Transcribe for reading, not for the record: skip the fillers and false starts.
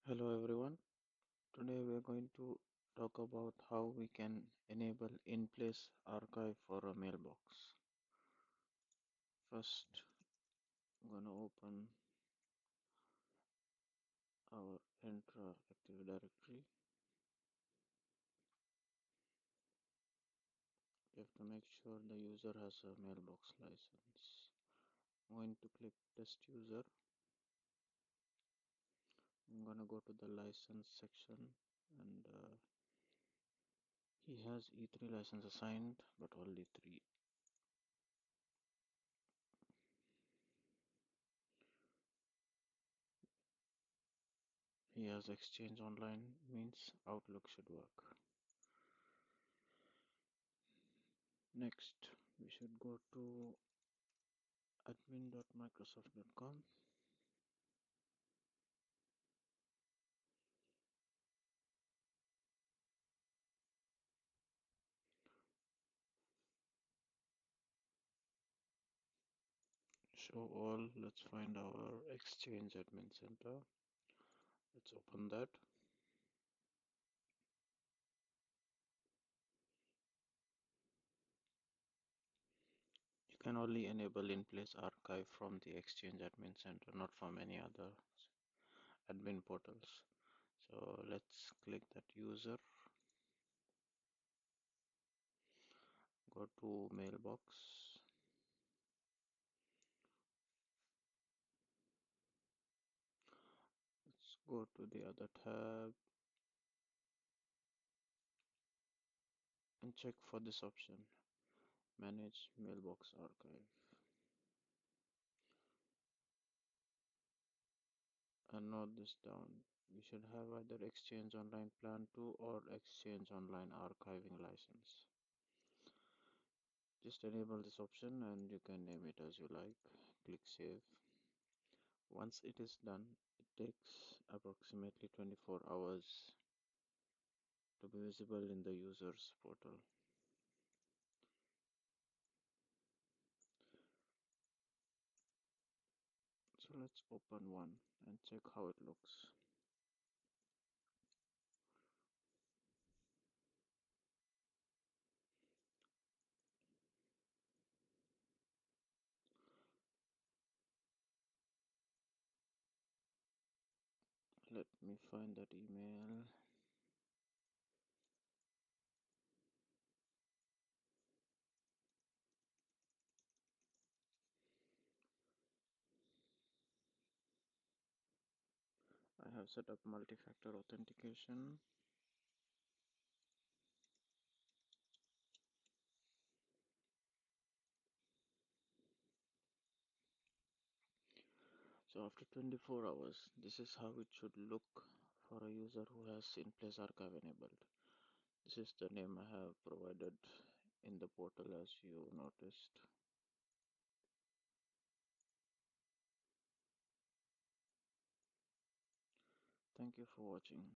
Hello everyone. Today we are going to talk about how we can enable in-place archive for a mailbox. First, I'm going to open our Entra Active Directory. You have to make sure the user has a mailbox license. I'm going to click Test User. I'm going to go to the license section and he has E3 license assigned, but only 3. He has Exchange Online, means Outlook should work. Next, we should go to admin.microsoft.com. Show all. Let's find our Exchange Admin Center. Let's open that. You can only enable in-place archive from the Exchange Admin Center, not from any other admin portals. So let's click that user. Go to Mailbox. Let's go to the other tab and check for this option, Manage Mailbox Archive. And note this down. You should have either Exchange Online Plan 2 or Exchange Online Archiving license. Just enable this option and you can name it as you like. Click Save. Once it is done, it takes approximately 24 hours to be visible in the user's portal. So let's open one and check how it looks. Let me find that email. I have set up multi-factor authentication. So after 24 hours, this is how it should look for a user who has in-place archive enabled. This is the name I have provided in the portal, as you noticed. Thank you for watching.